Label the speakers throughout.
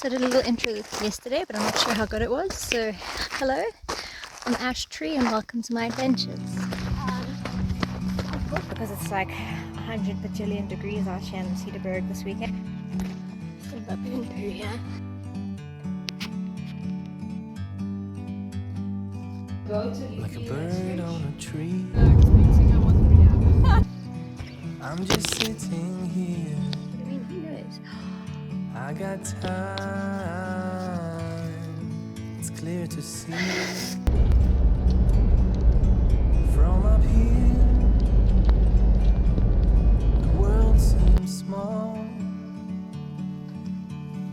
Speaker 1: So I did a little intro yesterday, but I'm not sure how good it was. So hello, I'm Ash Tree and welcome to my adventures. Because it's like 100 bajillion degrees out here in Cederberg this weekend. Still a bit here.
Speaker 2: Like a bird on a tree. I'm just sitting here.
Speaker 1: I mean, who knows?
Speaker 2: I got time. It's clear to see. From up here, the world seems small.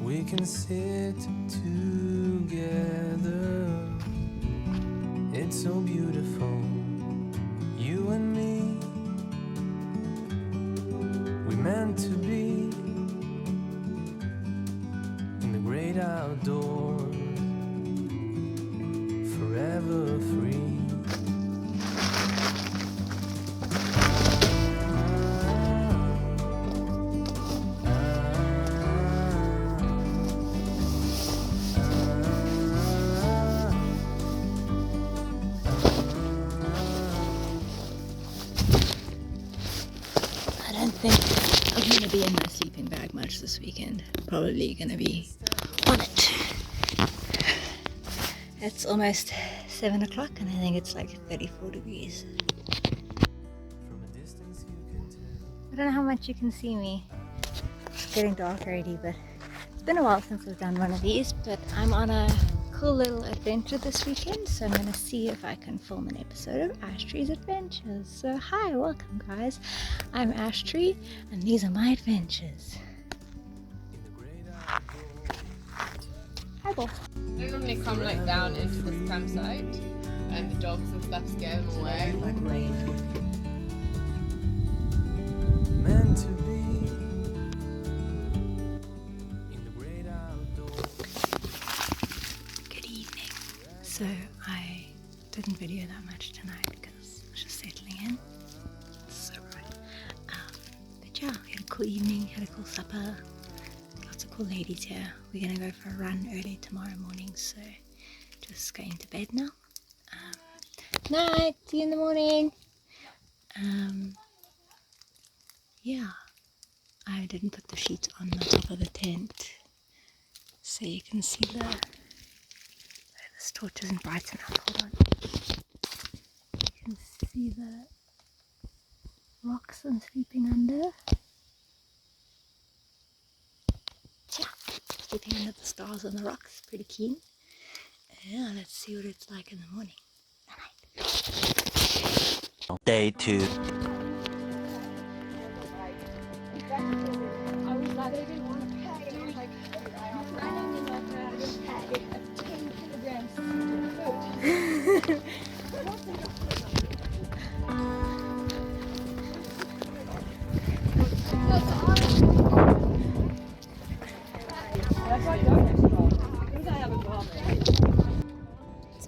Speaker 2: We can sit together. It's so beautiful, you and me. We meant to be in the great outdoors, forever free.
Speaker 1: I don't think I'm going to be in my sleeping bag much this weekend. Probably going to be on it. It's almost 7 o'clock and I think it's like 34 degrees.
Speaker 2: From a distance you can tell.
Speaker 1: I don't know how much you can see me. It's getting dark already, but it's been a while since I've done one of these. But I'm on a cool little adventure this weekend, so I'm going to see if I can film an episode of Ash Tree's Adventures. So hi, welcome guys. I'm Ash Tree and these are my adventures. Hi, Bob.
Speaker 3: They normally come like down into this campsite and the dogs and stuff scare them away.
Speaker 1: Like rain.
Speaker 2: Meant to be in the great outdoors.
Speaker 1: Good evening. So I didn't video that much tonight because I was just settling in. So right. But yeah, we had a cool evening, had a cool supper. Lots of cool ladies here. We're gonna go for a run early tomorrow morning, so just going to bed now. Night, see you in the morning. Yeah, I didn't put the sheet on the top of the tent, so you can see this torch isn't bright enough. Hold on. You can see the rocks I'm sleeping under. Yeah, sleeping under the stars on the rocks, pretty keen. Yeah, let's see what it's like in the morning.
Speaker 4: Day 2.
Speaker 1: I was like, I didn't want to pad it. I was like, running in like a pad it at 10 kilograms foot. So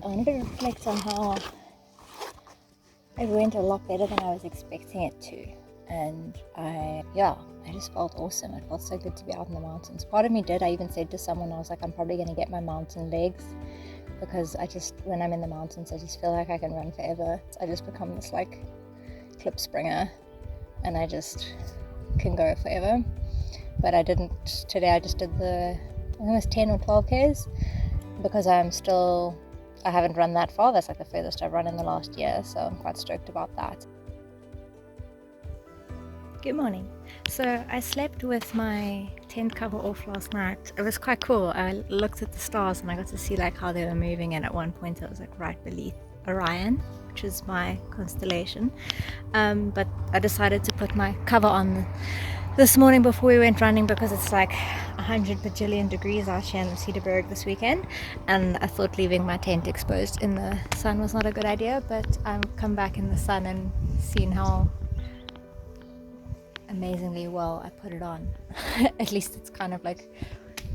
Speaker 1: I wanted to reflect on how it went a lot better than I was expecting it to. And I just felt awesome. It felt so good to be out in the mountains. Part of me did. I even said to someone, I was like, I'm probably going to get my mountain legs because when I'm in the mountains, I just feel like I can run forever. I just become this like clip springer and I just can go forever. But I didn't today. I just did I think it was 10 or 12 Ks because I haven't run that far. That's like the furthest I've run in the last year. So I'm quite stoked about that. Good morning. So I slept with my tent cover off last night. It was quite cool. I looked at the stars and I got to see like how they were moving, and at one point I was like right beneath Orion, which is my constellation. But I decided to put my cover on this morning before we went running because it's like 100 bajillion degrees out here in Cederberg this weekend, and I thought leaving my tent exposed in the sun was not a good idea, but I've come back in the sun and seen how amazingly well I put it on. At least it's kind of like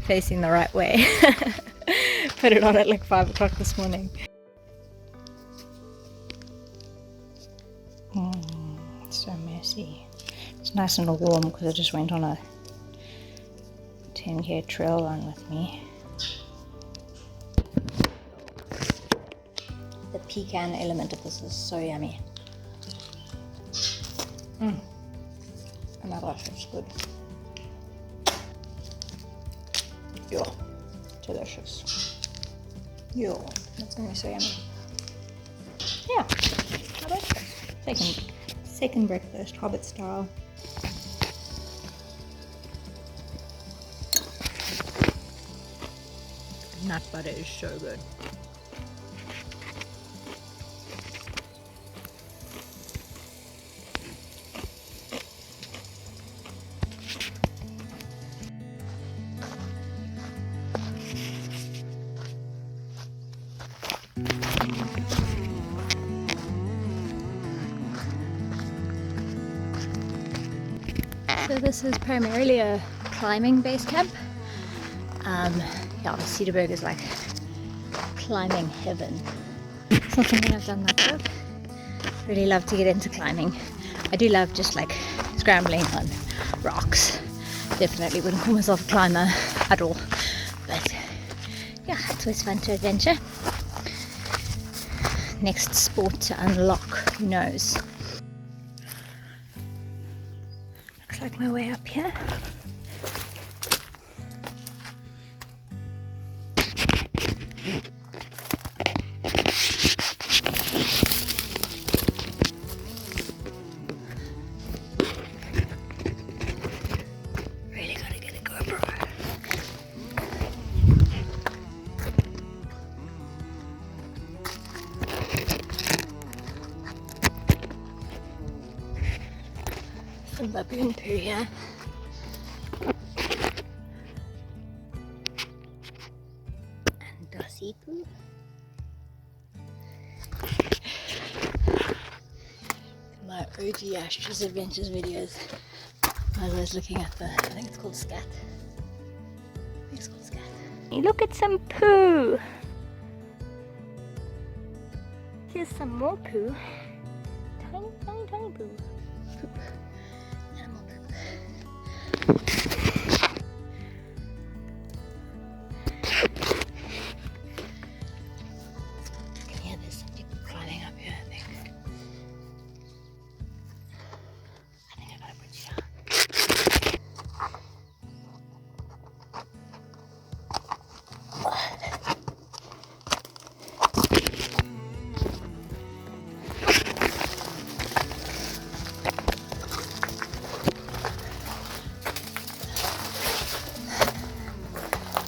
Speaker 1: facing the right way. Put it on at like 5 o'clock this morning. So messy. It's nice and warm because I just went on a 10K trail run with me. The pecan element of this is so yummy. Oh my gosh, it's good. Yo, delicious. Yo, that's gonna be so yummy. Yeah, how about this? Second breakfast, Hobbit style. Nut butter is so good. So this is primarily a climbing base camp. Yeah, the Cederberg is like climbing heaven. It's not something I've done much of. Really love to get into climbing. I do love just like scrambling on rocks. Definitely wouldn't call myself a climber at all. But yeah, it's always fun to adventure. Next sport to unlock, who knows? Looks like my way up here. Really gotta get a GoPro. Some baboon poo here. And Dossie poo. My OG Ashes Adventures videos. I was looking at the, I think it's called scat. I think it's called scat. Look at some poo. Here's some more poo. Tiny, tiny, tiny poo. Poop. Animal poop. Yeah, there's some people climbing up here, I think. I think I gotta put you down.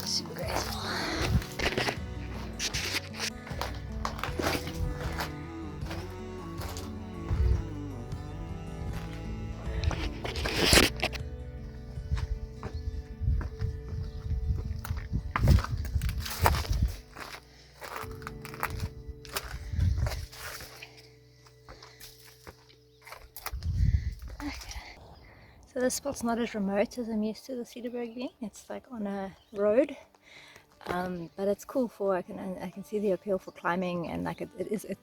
Speaker 1: Super graceful. So this spot's not as remote as I'm used to the Cederberg being. It's like on a road, but it's cool for I can see the appeal for climbing, and like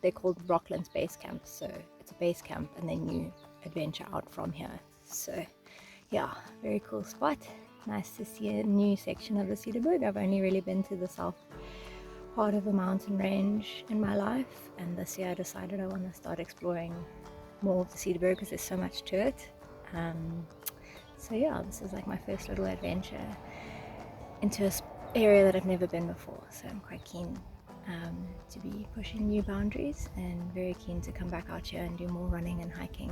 Speaker 1: they're called Rocklands Base Camp. So it's a base camp, and then you adventure out from here. So yeah, very cool spot. Nice to see a new section of the Cederberg. I've only really been to the south part of the mountain range in my life, and this year I decided I want to start exploring more of the Cederberg because there's so much to it. So yeah, this is like my first little adventure into an area that I've never been before, so I'm quite keen to be pushing new boundaries, and very keen to come back out here and do more running and hiking.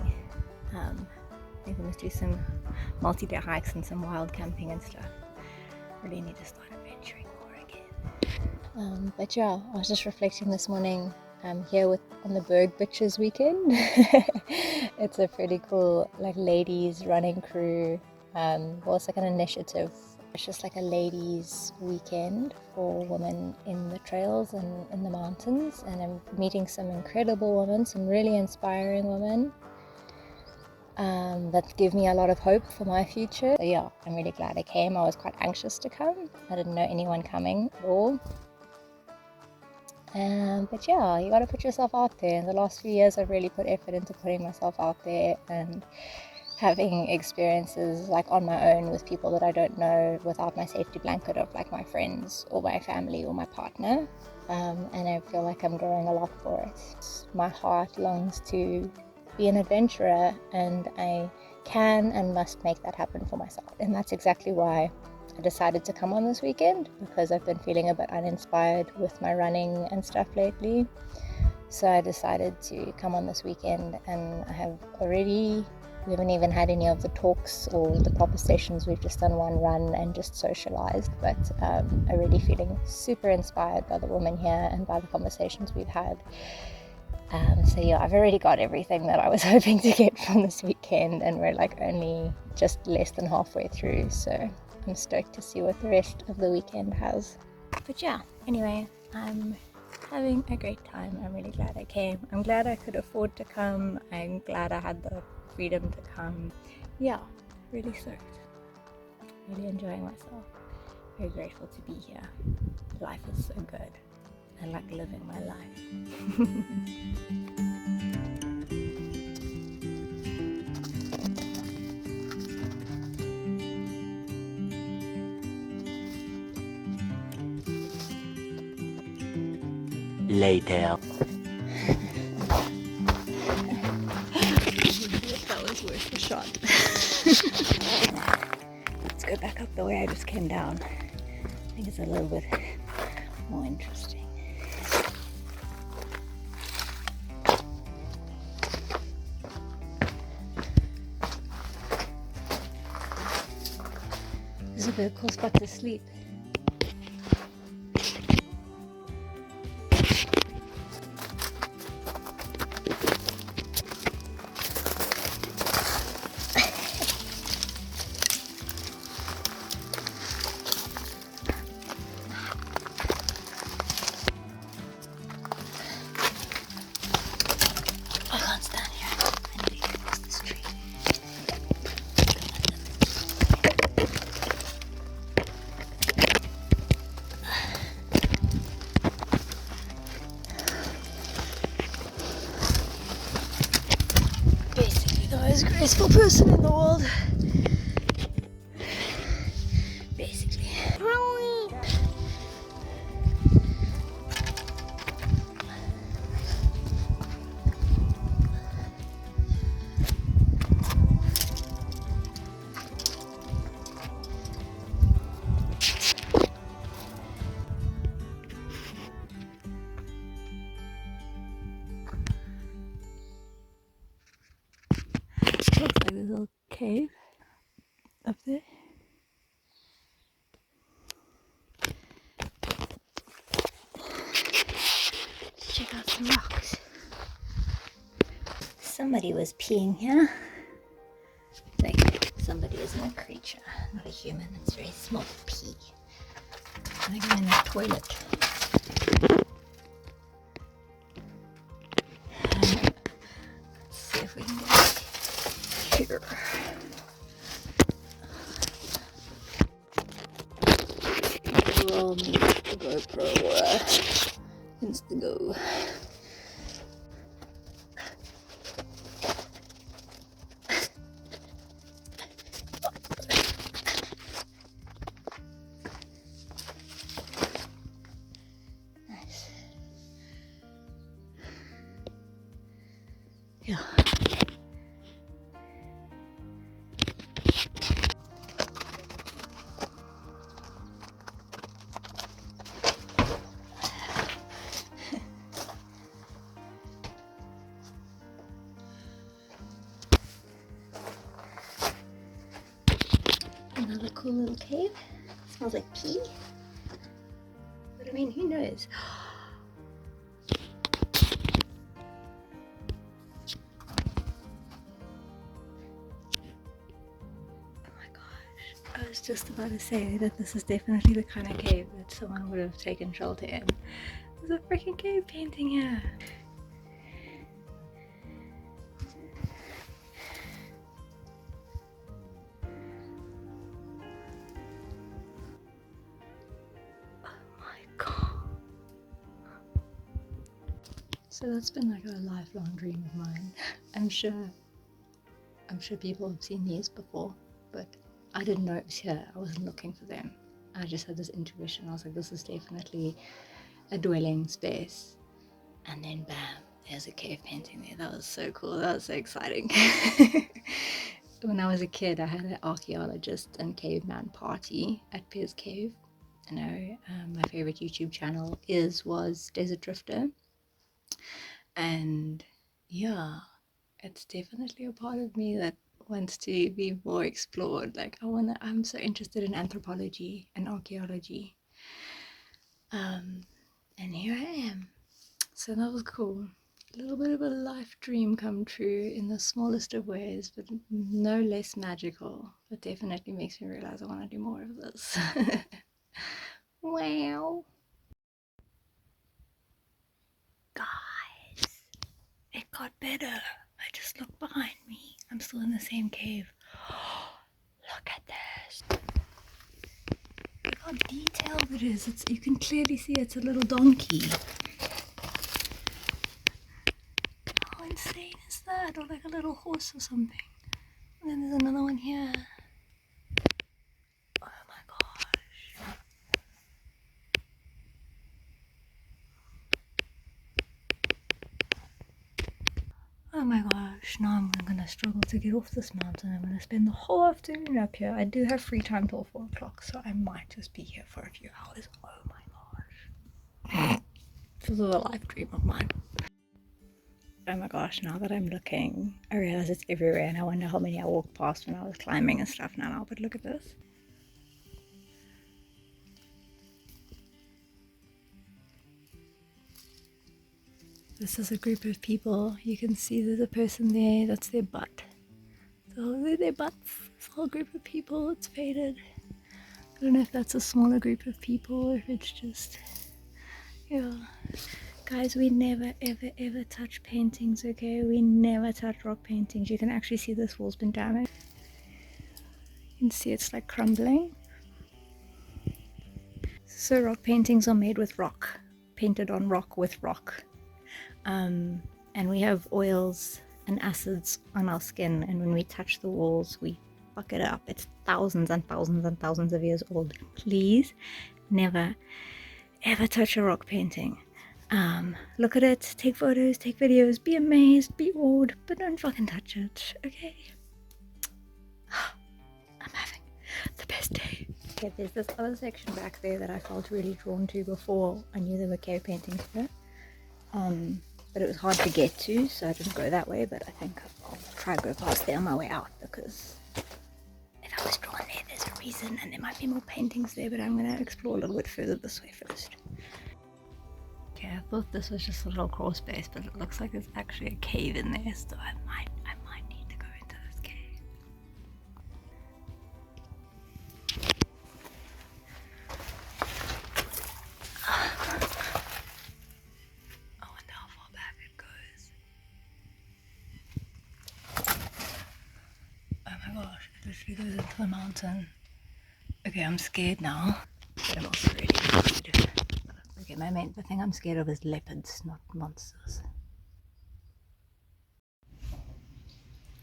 Speaker 1: Maybe we must do some multi-day hikes and some wild camping and stuff. Really need to start adventuring more again. But yeah, I was just reflecting this morning. I'm here on the Berg Bitches weekend. It's a pretty cool like ladies running crew. Well, it's like an initiative. It's just like a ladies weekend for women in the trails and in the mountains, and I'm meeting some incredible women, some really inspiring women that give me a lot of hope for my future. So yeah, I'm really glad I came. I was quite anxious to come. I didn't know anyone coming at all. But yeah, you gotta put yourself out there. In the last few years, I've really put effort into putting myself out there and having experiences like on my own with people that I don't know, without my safety blanket of like my friends or my family or my partner. And I feel like I'm growing a lot for it. My heart longs to be an adventurer, and I can and must make that happen for myself. And that's exactly why I decided to come on this weekend, because I've been feeling a bit uninspired with my running and stuff lately. So I decided to come on this weekend, and we haven't even had any of the talks or the proper sessions. We've just done one run and just socialized, but I'm already feeling super inspired by the women here and by the conversations we've had. So yeah, I've already got everything that I was hoping to get from this weekend, and we're like only just less than halfway through, so I'm stoked to see what the rest of the weekend has. But yeah, anyway, I'm having a great time. I'm really glad I came. I'm glad I could afford to come. I'm glad I had the freedom to come. Yeah, really stoked. Really enjoying myself. Very grateful to be here. Life is so good. I like living my life.
Speaker 4: Later.
Speaker 1: That was worth a shot. Let's go back up the way I just came down. I think it's a little bit more interesting. This is a good cool spot to sleep. I can't stand here. I need to get across this tree. Basically the most graceful person in the world. Basically. Looks like a little cave up there. Let's check out some rocks. Somebody was peeing here. Like, somebody isn't a creature, not a human. It's a very small pee. I think I'm in the toilet. Let's see if we can get it here. Roll me the GoPro. Insta go. Nice. Yeah. Another cool little cave. Smells like pee. But I mean, who knows? Oh my gosh. I was just about to say that this is definitely the kind of cave that someone would have taken shelter in. There's a freaking cave painting here. So that's been like a lifelong dream of mine. I'm sure I'm sure people have seen these before, but I didn't know it was here. I wasn't looking for them. I just had this intuition. I was like, this is definitely a dwelling space. And then bam, there's a cave painting there. That was so cool. That was so exciting. When I was a kid, I had an archaeologist and caveman party at Pierce Cave. I know my favorite YouTube channel was Desert Drifter. And yeah, it's definitely a part of me that wants to be more explored. Like I'm so interested in anthropology and archaeology. And here I am. So that was cool. A little bit of a life dream come true in the smallest of ways, but no less magical. It definitely makes me realize I want to do more of this. Wow. Guys, it got better. I just looked behind me. I'm still in the same cave. Look at this. Look how detailed it is. You can clearly see it's a little donkey. How insane is that? Or like a little horse or something. And then there's another one here. Oh my gosh. Oh my gosh, now I'm gonna struggle to get off this mountain. I'm gonna spend the whole afternoon up here. I do have free time till 4 o'clock, so I might just be here for a few hours. Oh my gosh. This is a life dream of mine. Oh my gosh, now that I'm looking, I realize it's everywhere, and I wonder how many I walked past when I was climbing and stuff now. But look at this. This is a group of people. You can see there's a person there. That's their butt. So they're their butts. This whole group of people. It's faded. I don't know if that's a smaller group of people or if it's just, yeah. Guys, we never ever ever touch paintings, okay? We never touch rock paintings. You can actually see this wall's been damaged. You can see it's like crumbling. So rock paintings are made with rock, painted on rock with rock. And we have oils and acids on our skin, and when we touch the walls we fuck it up. It's thousands and thousands and thousands of years old. Please never ever touch a rock painting. Look at it, take photos, take videos, be amazed, be awed, but don't fucking touch it, okay? I'm having the best day. Okay, there's this other section back there that I felt really drawn to before I knew there were cave paintings here. But it was hard to get to, so I didn't go that way, but I think I'll try to go past there on my way out, because if I was drawn there, there's a reason, and there might be more paintings there, but I'm going to explore a little bit further this way first. Okay, I thought this was just a little crawl space, but it looks like there's actually a cave in there, so I might need to go into this cave. I wonder how far back it goes. Oh my gosh, it literally goes into the mountain. Okay, I'm scared now, but I'm also really excited. Okay, the thing I'm scared of is leopards, not monsters.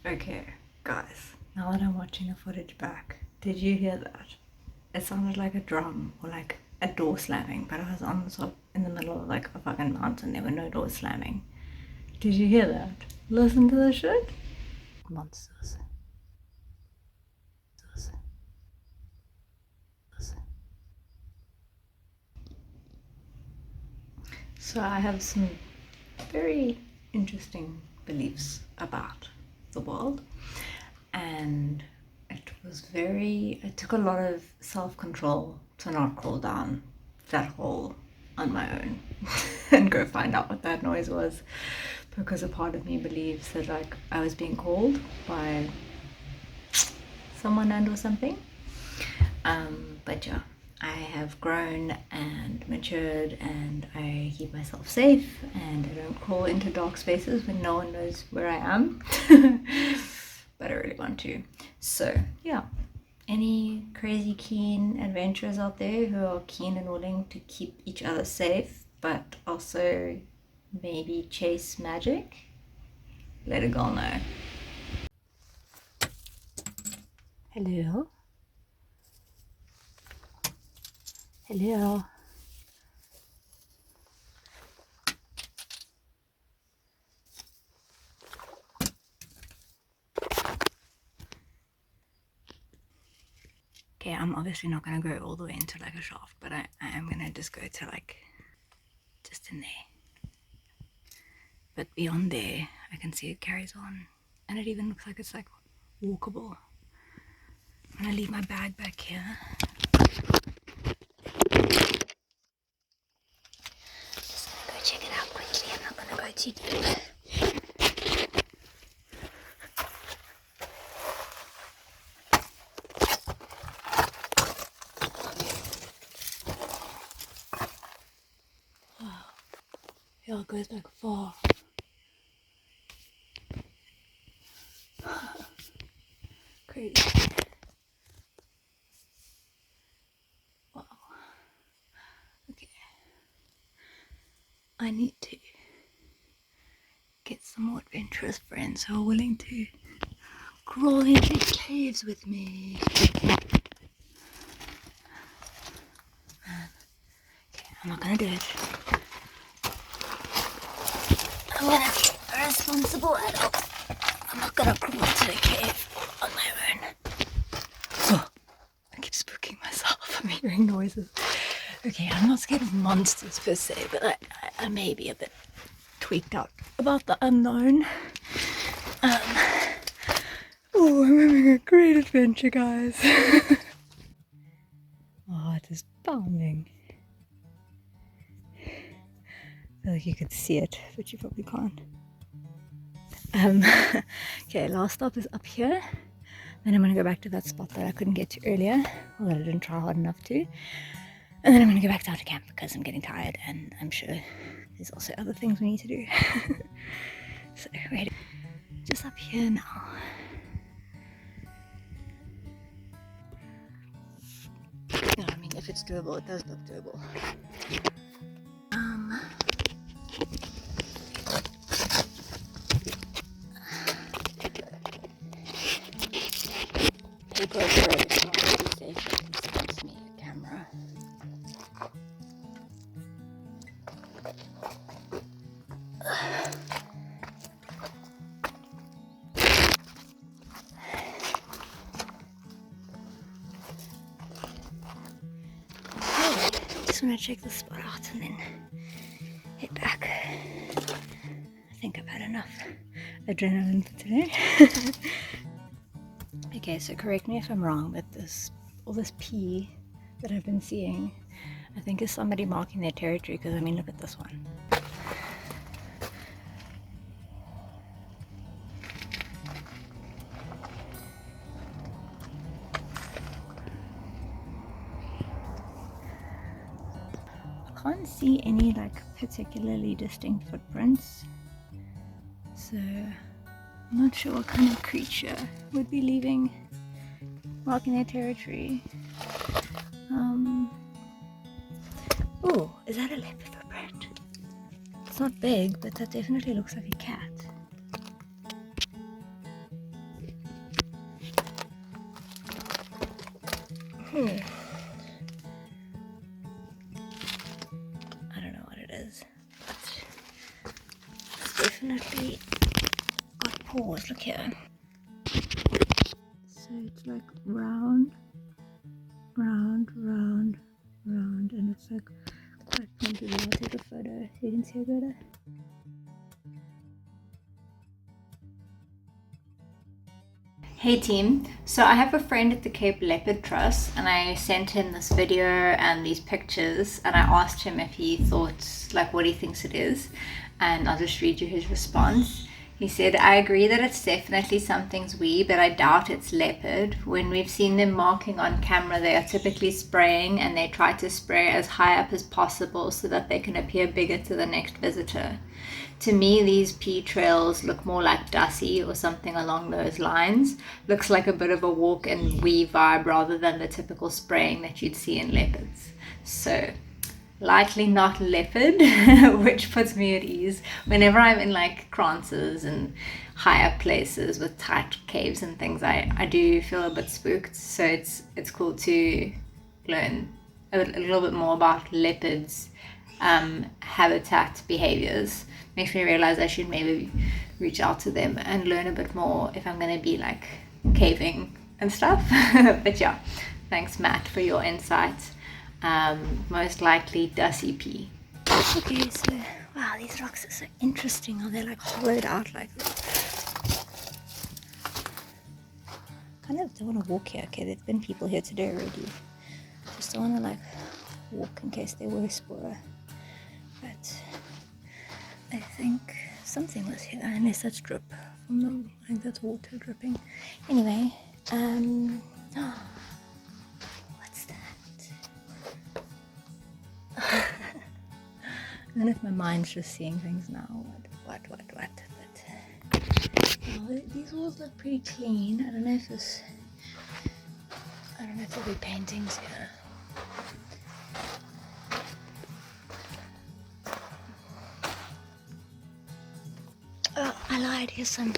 Speaker 1: Okay, guys, now that I'm watching the footage back, did you hear that? It sounded like a drum or like a door slamming, but I was on the top in the middle of like a fucking mountain. There were no doors slamming. Did you hear that? Listen to the shit. Monsters. So I have some very interesting beliefs about the world, and it took a lot of self-control to not crawl down that hole on my own and go find out what that noise was, because a part of me believes that like I was being called by someone and or something. But yeah, I have grown and matured, and I keep myself safe, and I don't crawl into dark spaces when no one knows where I am. But I really want to. So yeah, any crazy keen adventurers out there who are keen and willing to keep each other safe but also maybe chase magic, let a girl know. Hello? Hello? Okay, I'm obviously not going to go all the way into like a shaft, but I am going to just go to like just in there. But beyond there, I can see it carries on, and it even looks like it's like walkable. I'm going to leave my bag back here. Just going to go check it out quickly. I'm not going to go too deep. Yeah, it goes back far. Crazy. Wow. Okay. I need to get some more adventurous friends who are willing to crawl into caves with me. Okay, I'm not gonna do it. I'm gonna be a responsible adult. I'm not gonna crawl into a cave on my own. Oh, I keep spooking myself. I'm hearing noises. Okay, I'm not scared of monsters per se, but I may be a bit tweaked out about the unknown. Oh, I'm having a great adventure, guys. Oh, it is bounding. I feel like you could see it, but you probably can't. Okay, last stop is up here. Then I'm going to go back to that spot that I couldn't get to earlier, or that I didn't try hard enough to. And then I'm going to go back down to camp because I'm getting tired, and I'm sure there's also other things we need to do. So, wait, just up here now. No, I mean, if it's doable, it does look doable. The GoPro is not really safe. It gives me a camera. Just want to check the spot out and then head back. I think I've had enough adrenaline for today. Okay, so correct me if I'm wrong, but all this pee that I've been seeing, I think is somebody marking their territory, because I mean, look at this one. I can't see any like particularly distinct footprints, so I'm not sure what kind of creature would be marking their territory. Oh, is that a leopard footprint? It's not big, but that definitely looks like a cat. I don't know what it is, but it's definitely got paws. Look here. So it's like round, round, round, round, and it's like quite pointy. I'll take a photo so you can see it better. Hey team, so I have a friend at the Cape Leopard Trust, and I sent him this video and these pictures, and I asked him if he thought, like, what he thinks it is, and I'll just read you his response. He said, I agree that it's definitely something's wee, but I doubt it's leopard. When we've seen them marking on camera, they are typically spraying, and they try to spray as high up as possible so that they can appear bigger to the next visitor. To me, these pea trails look more like Dusty or something along those lines. Looks like a bit of a walk and wee vibe rather than the typical spraying that you'd see in leopards. So, likely not leopard, which puts me at ease. Whenever I'm in like kranzes and higher places with tight caves and things, I do feel a bit spooked. So it's cool to learn a little bit more about leopards' habitat behaviors. Makes me realize I should maybe reach out to them and learn a bit more if I'm going to be like caving and stuff. But yeah, thanks Matt for your insights. Most likely Dusty P. Okay, so wow, these rocks are so interesting. Are they like hollowed out like this? Kind of don't want to walk here. Okay, there's been people here today already. Just don't want to like walk in case there were a spoiler. But I think something was here, unless that's drip from them. I think that's water dripping. Anyway, what's that? I don't know if my mind's just seeing things now. What? But well, these walls look pretty clean. I don't know if there'll be paintings here. Oh, I lied. Here's some.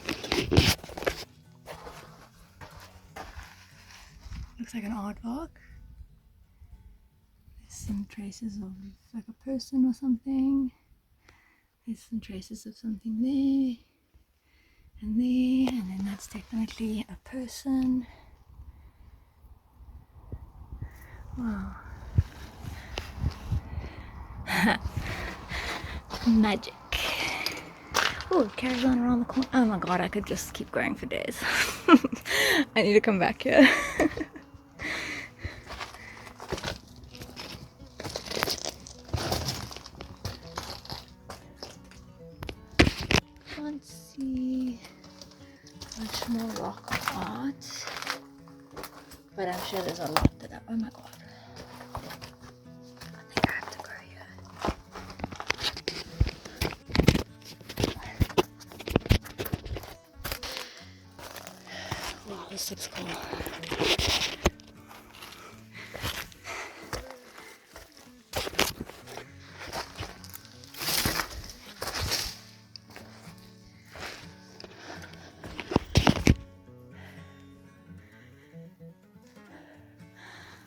Speaker 1: Looks like an aardvark. There's some traces of like a person or something. There's some traces of something there and there, and then that's definitely a person. Wow. Magic. Oh, it carries on around the corner. Oh my god, I could just keep going for days. I need to come back here. Can't see much more rock art, but I'm sure there's a lot that oh my god. I think I have to go here. Wow, this looks cool.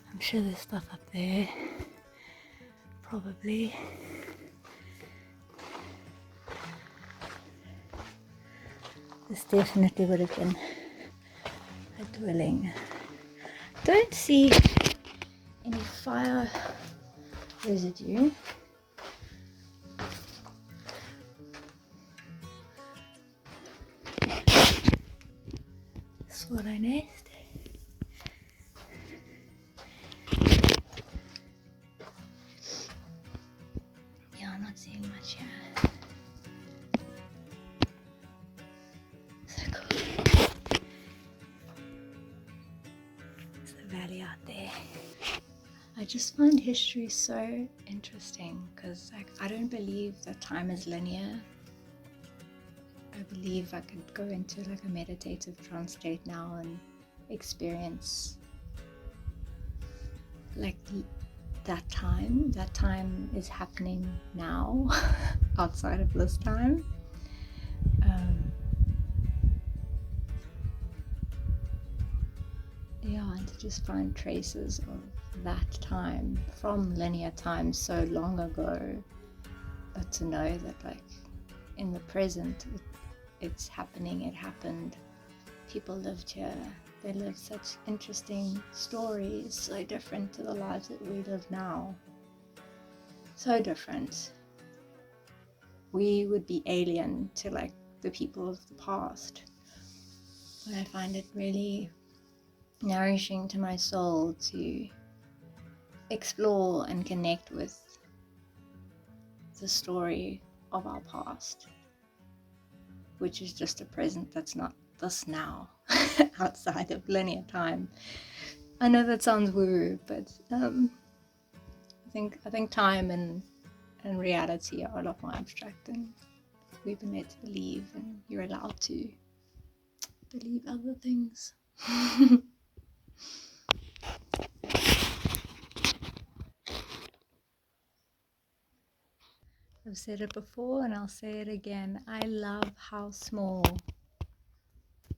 Speaker 1: I'm sure there's stuff up there. Probably. This definitely would have been a dwelling. Don't see any fire residue. Swallow nest. Yeah, I'm not seeing much here. So cool. There's the valley out there. I just find history so interesting because I don't believe that time is linear. I believe I could go into like a meditative trance state now and experience like that time is happening now outside of this time. Yeah, and to just find traces of that time from linear time so long ago, but to know that like in the present it's happening, it happened, people lived here, they lived such interesting stories, so different to the lives that we live now. So different. We would be alien to like the people of the past. But I find it really nourishing to my soul to explore and connect with the story of our past, which is just a present that's not this now, outside of linear time. I know that sounds woo, but I think time and reality are a lot more abstract than we've been led to believe, and you're allowed to believe other things. I've said it before and I'll say it again. I love how small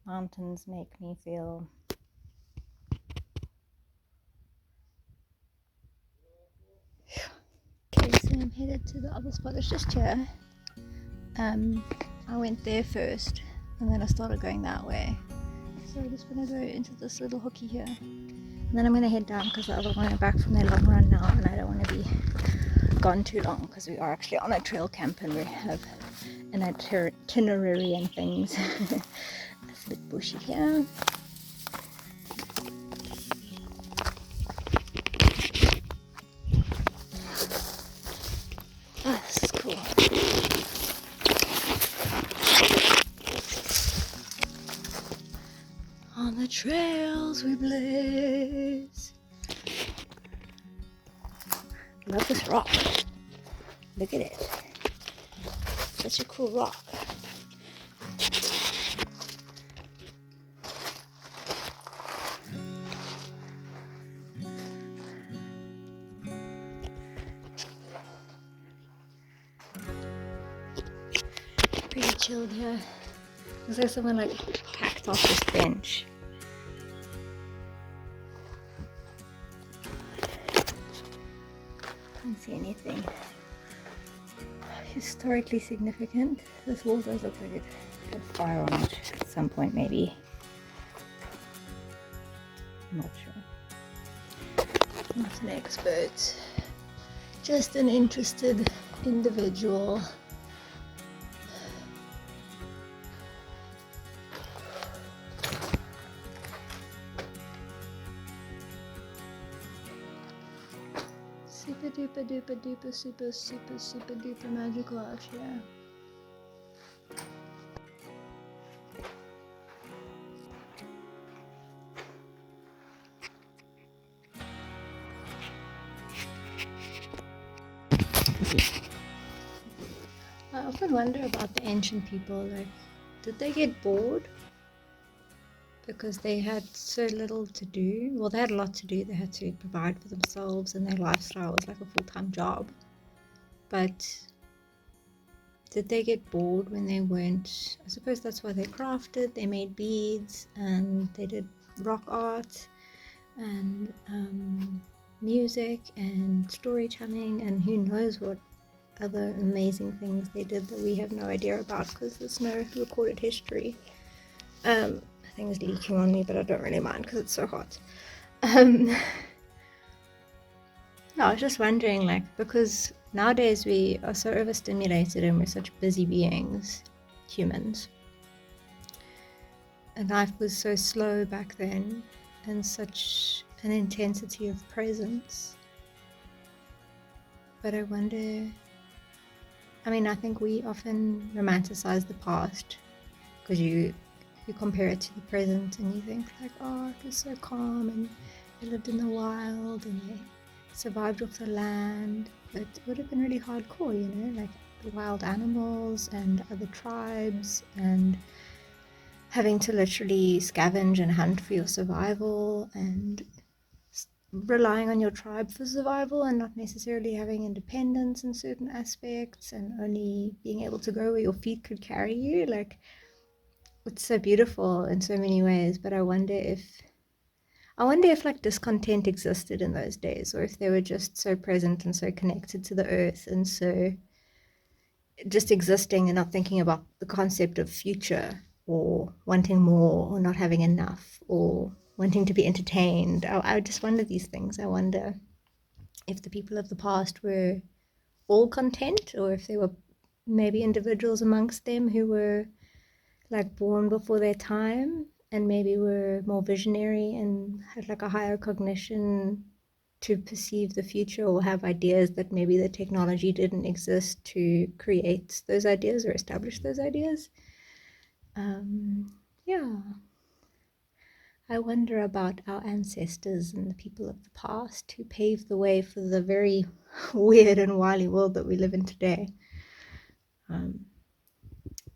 Speaker 1: Mountains make me feel okay, so I'm headed to the other spot. It's just here. I went there first and then I started going that way. So I just want to go into this little hooky here. And then I'm going to head down because the other one are back from their long run now and I don't want to be gone too long because we are actually on a trail camp and we have an itinerary and things. It's a bit bushy here. Oh, this is cool. On the trails we blaze. Love this rock. Look at it. Such a cool rock. Pretty chilled here. Looks like someone like packed off this bench. Can't see anything historically significant. This wall does look like it had fire on it at some point, maybe. I'm not sure. Not an expert, just an interested individual. Super duper duper duper super super super duper magical out here. I often wonder about the ancient people, like, did they get bored? Because they had so little to do. Well, they had a lot to do. They had to provide for themselves and their lifestyle was like a full-time job. But did they get bored when they weren't? I suppose that's why they crafted, they made beads, and they did rock art and music and storytelling and who knows what other amazing things they did that we have no idea about because there's no recorded history. Thing is leaking on me, but I don't really mind because it's so hot. No, I was just wondering, like, because nowadays we are so overstimulated and we're such busy beings, humans, and life was so slow back then and such an intensity of presence. But I wonder, I mean, I think we often romanticize the past because you compare it to the present and you think like, oh, it was so calm and they lived in the wild and they survived off the land, but it would have been really hardcore, you know, like the wild animals and other tribes and having to literally scavenge and hunt for your survival and relying on your tribe for survival and not necessarily having independence in certain aspects and only being able to go where your feet could carry you. Like, it's so beautiful in so many ways, but I wonder if like discontent existed in those days, or if they were just so present and so connected to the earth and so just existing and not thinking about the concept of future or wanting more or not having enough or wanting to be entertained. I just wonder these things. I wonder if the people of the past were all content or if there were maybe individuals amongst them who were like born before their time and maybe were more visionary and had like a higher cognition to perceive the future or have ideas that maybe the technology didn't exist to create those ideas or establish those ideas. Yeah, I wonder about our ancestors and the people of the past who paved the way for the very weird and wily world that we live in today.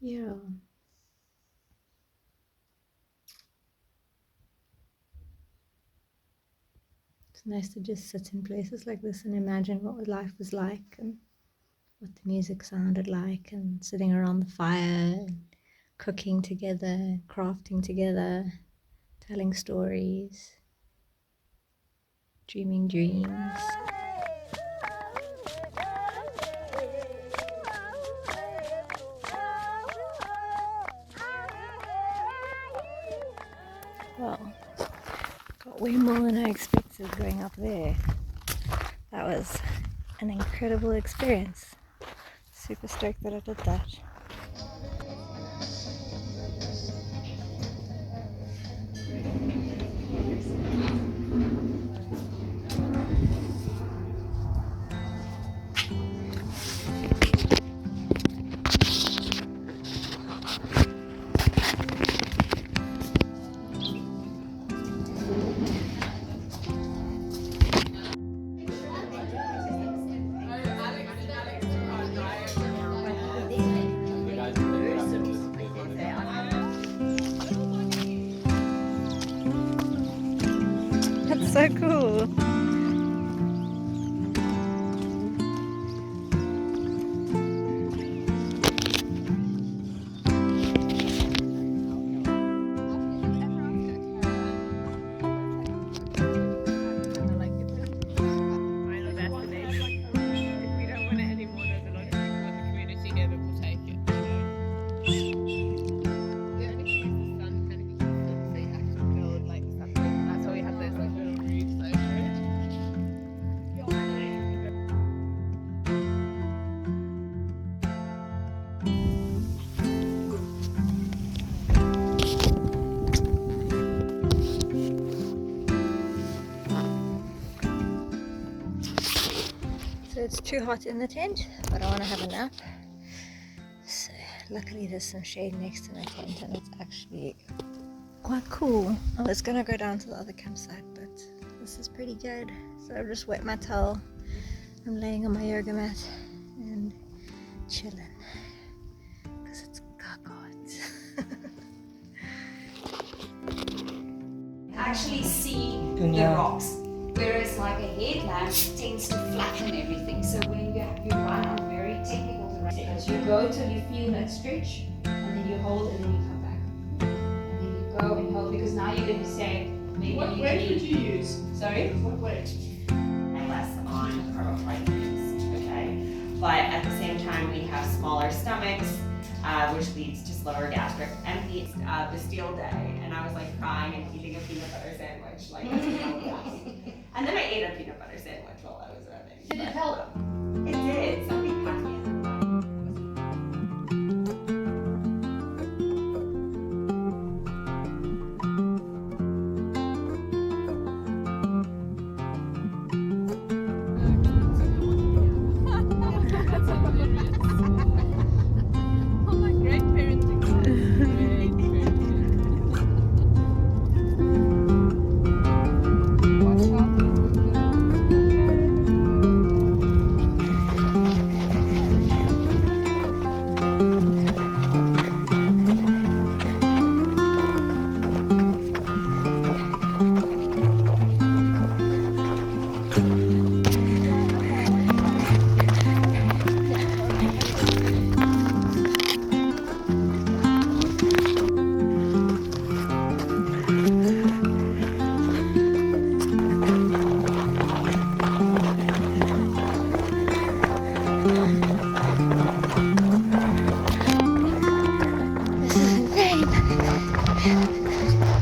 Speaker 1: Yeah. It's nice to just sit in places like this and imagine what life was like and what the music sounded like and sitting around the fire and cooking together, crafting together, telling stories, dreaming dreams. Well, got way more than I expected going up there. That was an incredible experience. Super stoked that I did that. That's so cool. So it's too hot in the tent, but I want to have a nap. So luckily there's some shade next to my tent and it's actually quite cool. I was going to go down to the other campsite, but this is pretty good. So I've just wet my towel. I'm laying on my yoga mat and chilling because it's hot.
Speaker 5: Actually see the rocks, whereas like a headlamp tends to flatten everything. So when you run on very technical terrain, you go till you feel that stretch, and then you hold, and then you come back, and then you go and hold, because now you're going to say maybe
Speaker 3: What weight would you use?
Speaker 5: Sorry,
Speaker 3: What weight?
Speaker 6: less on carbohydrates, okay? But at the same time, we have smaller stomachs, which leads to slower gastric empty. Bastille Day, and I was like crying and eating a peanut butter sandwich, like as we held down. And then I ate a peanut butter sandwich while I was running.
Speaker 5: Did it help?
Speaker 6: It did. Somebody packed me in.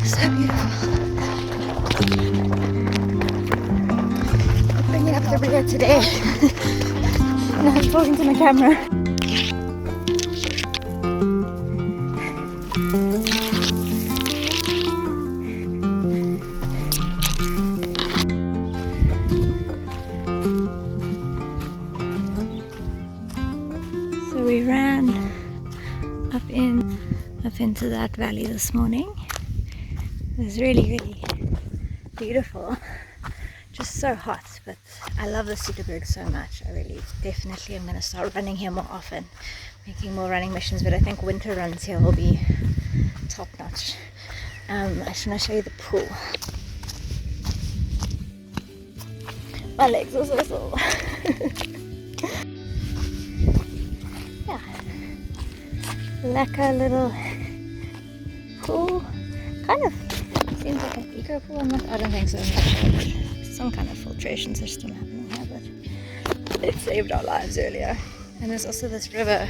Speaker 1: So beautiful. I'm bringing up the rear today. And I'm talking to my camera. So we ran up into that valley this morning. It was really beautiful. Just so hot, but I love the Cederberg so much. I really definitely am going to start running here more often, making more running missions, but I think winter runs here will be top notch. I just want to show you the pool. My legs are so sore. Yeah, like a little pool. Kind of seems like an eco pool. I don't think so. I'm not sure, but some kind of filtration system happening here, but it saved our lives earlier. And there's also this river,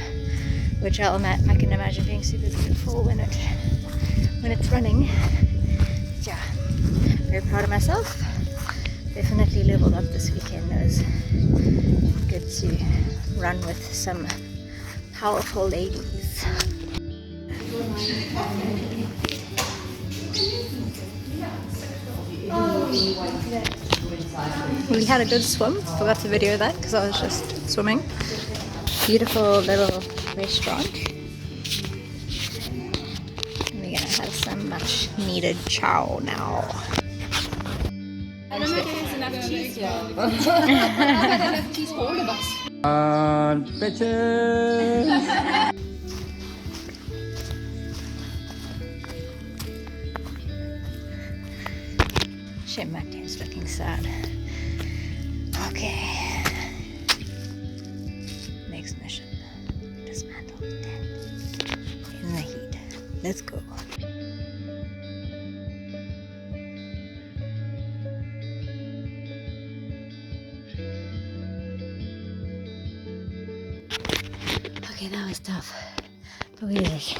Speaker 1: which I can imagine being super beautiful when it's running. Yeah, very proud of myself. Definitely leveled up this weekend. It was good to run with some powerful ladies. We had a good swim. Forgot to video that because I was just swimming. Beautiful little restaurant. And we're gonna have some much needed chow now.
Speaker 3: There's enough cheese here. Enough cheese for all of us.
Speaker 1: Shame my tent's looking sad. Okay. Next mission. Dismantle the tent. In the heat. Let's go. Okay, that was tough. But we did it.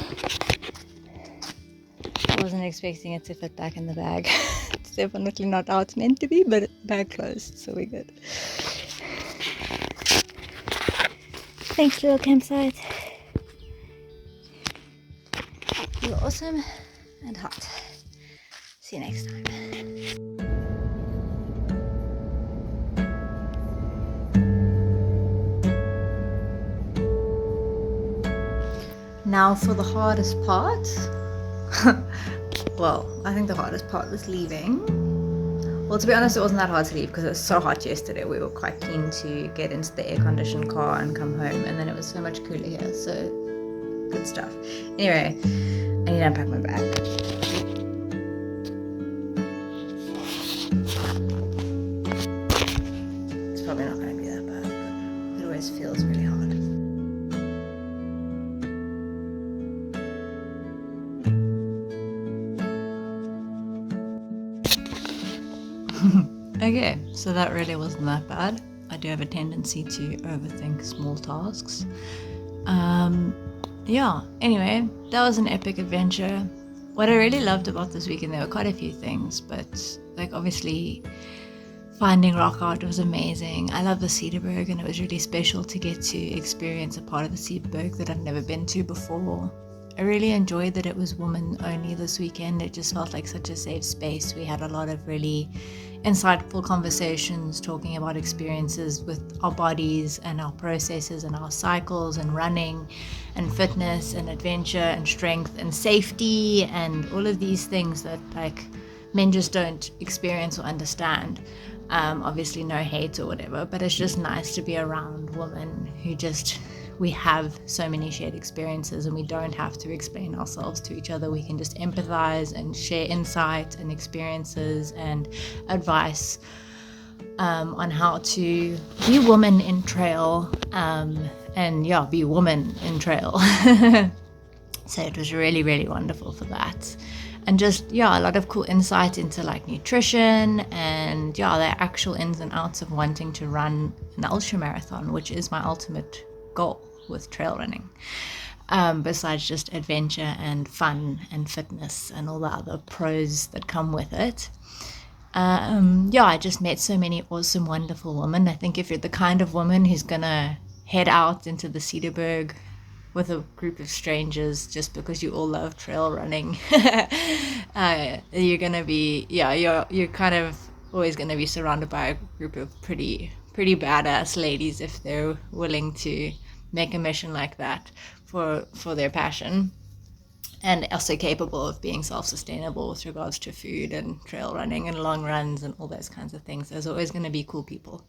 Speaker 1: I wasn't expecting it to fit back in the bag. It's definitely not how it's meant to be, but bag closed, so we're good. Thanks, little campsite. You're awesome and hot. See you next time. Now for the hardest part. Well, I think the hardest part was leaving. Well, to be honest, it wasn't that hard to leave because it was so hot yesterday. We were quite keen to get into the air-conditioned car and come home, and then it was so much cooler here, so good stuff. Anyway, I need to unpack my bag. It's probably not going to be that bad, but it always feels really hard. Okay, so that really wasn't that bad. I do have a tendency to overthink small tasks. Yeah, anyway, that was an epic adventure. What I really loved about this weekend, there were quite a few things, but like obviously finding rock art was amazing. I love the Cederberg, and it was really special to get to experience a part of the Cederberg that I've never been to before. I really enjoyed that it was women only this weekend. It just felt like such a safe space. We had a lot of really insightful conversations talking about experiences with our bodies and our processes and our cycles and running and fitness and adventure and strength and safety and all of these things that like men just don't experience or understand. Obviously no hate or whatever, but it's just nice to be around women who just, we have so many shared experiences and we don't have to explain ourselves to each other. We can just empathize and share insight and experiences and advice on how to be woman in trail and yeah, be woman in trail. So it was really, really wonderful for that. And just, yeah, a lot of cool insight into like nutrition and yeah, the actual ins and outs of wanting to run an ultra marathon, which is my ultimate goal with trail running. Besides just adventure and fun and fitness and all the other pros that come with it. Yeah, I just met so many awesome, wonderful women. I think if you're the kind of woman who's gonna head out into the Cederberg with a group of strangers just because you all love trail running, you're gonna be, yeah, you're kind of always gonna be surrounded by a group of pretty badass ladies if they're willing to make a mission like that for their passion, and also capable of being self-sustainable with regards to food and trail running and long runs and all those kinds of things. There's always going to be cool people.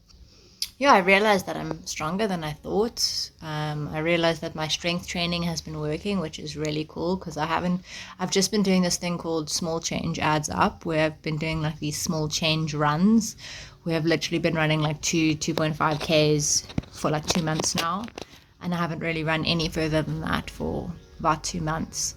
Speaker 1: Yeah, I realized that I'm stronger than I thought. I realized that my strength training has been working, which is really cool because I've just been doing this thing called small change adds up, where I've been doing like these small change runs. We have literally been running like 2.5 Ks for like 2 months now. And I haven't really run any further than that for about 2 months.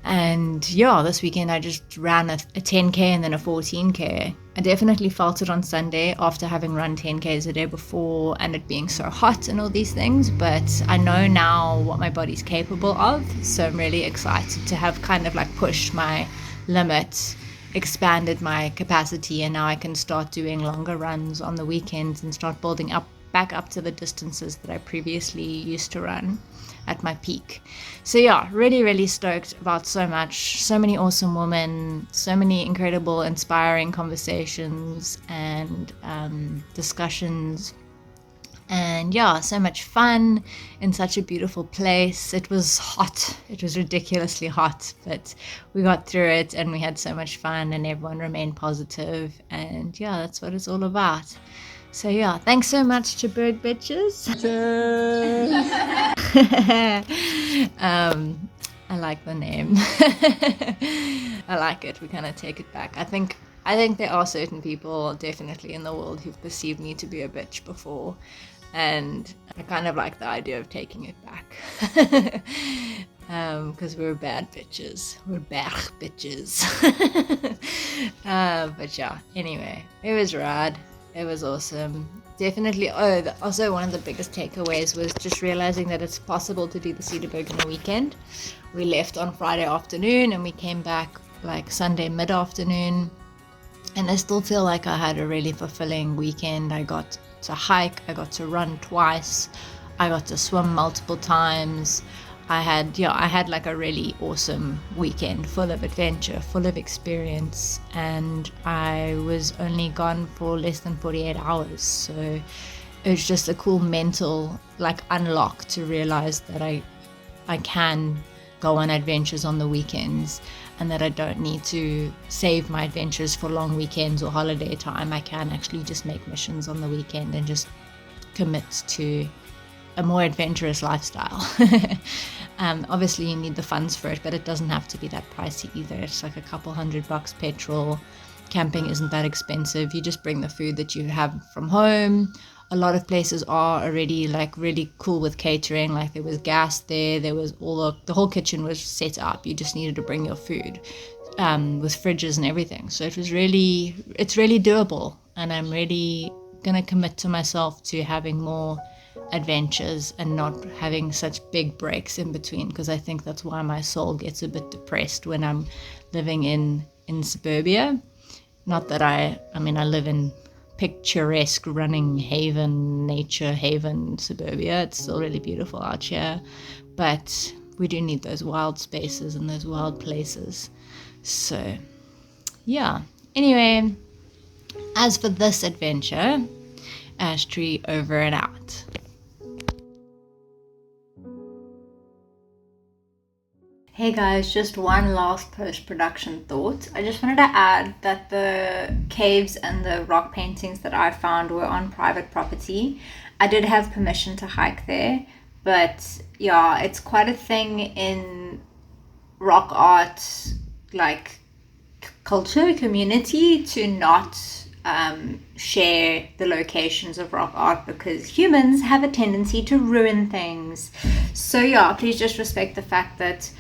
Speaker 1: And yeah, this weekend I just ran a 10k and then a 14k. I definitely felt it on Sunday after having run 10k's the day before and it being so hot and all these things, but I know now what my body's capable of, so I'm really excited to have kind of like pushed my limit, expanded my capacity, and now I can start doing longer runs on the weekends and start building back up to the distances that I previously used to run at my peak. So yeah, really stoked about so much, so many awesome women, so many incredible inspiring conversations and discussions, and yeah, so much fun in such a beautiful place. It was hot, it was ridiculously hot, but we got through it and we had so much fun and everyone remained positive, and yeah, that's what it's all about. So yeah, thanks so much to Berg Bitches. I like the name. I like it. We kind of take it back. I think there are certain people definitely in the world who've perceived me to be a bitch before, and I kind of like the idea of taking it back. Because we're bad bitches. We're bad bitches. But yeah, anyway, it was rad. It was awesome. Definitely. Also one of the biggest takeaways was just realizing that it's possible to do the Cederberg in a weekend. We left on Friday afternoon and we came back like Sunday mid-afternoon. And I still feel like I had a really fulfilling weekend. I got to hike, I got to run twice, I got to swim multiple times. I had like a really awesome weekend full of adventure, full of experience, and I was only gone for less than 48 hours. So it was just a cool mental like unlock to realize that I can go on adventures on the weekends and that I don't need to save my adventures for long weekends or holiday time. I can actually just make missions on the weekend and just commit to a more adventurous lifestyle. Obviously you need the funds for it, but it doesn't have to be that pricey either. It's like a couple $100 petrol. Camping isn't that expensive. You just bring the food that you have from home. A lot of places are already like really cool with catering. Like there was gas there was the whole kitchen was set up. You just needed to bring your food with fridges and everything. So it's really doable, and I'm really gonna commit to myself to having more adventures and not having such big breaks in between, because I think that's why my soul gets a bit depressed when I'm living in suburbia. Not that I live in picturesque running haven, nature haven suburbia. It's still really beautiful out here, but we do need those wild spaces and those wild places. So yeah, anyway, as for this adventure, ash tree over and out. Hey guys, just one last post-production thought. I just wanted to add that the caves and the rock paintings that I found were on private property. I did have permission to hike there, but yeah, it's quite a thing in rock art, like culture, community, to not share the locations of rock art because humans have a tendency to ruin things. So yeah, please just respect the fact that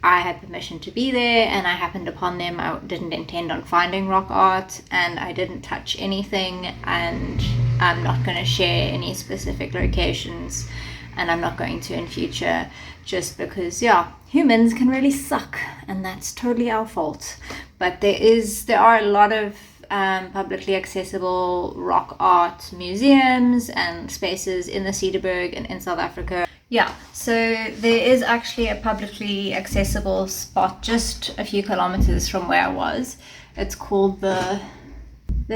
Speaker 1: I had permission to be there and I happened upon them. I didn't intend on finding rock art and I didn't touch anything, and I'm not going to share any specific locations, and I'm not going to in future, just because humans can really suck and that's totally our fault. But there are a lot of publicly accessible rock art museums and spaces in the Cederberg and in South Africa. Yeah, so there is actually a publicly accessible spot just a few kilometers from where I was. It's called the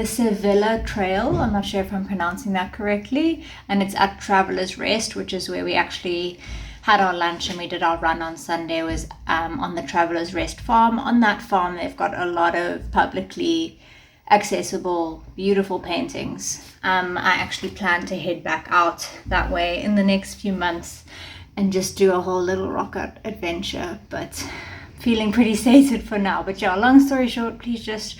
Speaker 1: Sevilla Trail. I'm not sure if I'm pronouncing that correctly. And it's at Traveller's Rest, which is where we actually had our lunch and we did our run on Sunday. It was on the Traveller's Rest farm. On that farm, they've got a lot of publicly accessible, beautiful paintings. I actually plan to head back out that way in the next few months and just do a whole little rock art adventure, but feeling pretty sated for now. But yeah, long story short, please just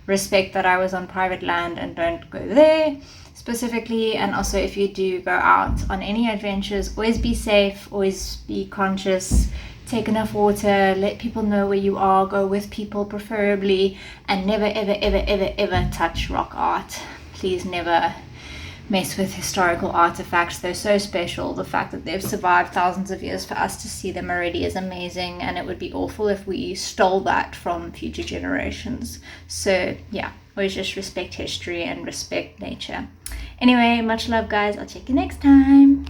Speaker 1: respect that I was on private land and don't go there specifically. And also, if you do go out on any adventures, always be safe, always be conscious. take enough water, let people know where you are, go with people preferably, and never ever ever ever ever touch rock art. Please never mess with historical artifacts. They're so special. The fact that they've survived thousands of years for us to see them already is amazing, and it would be awful if we stole that from future generations. So yeah, always just respect history and respect nature. Anyway, much love guys. I'll check you next time.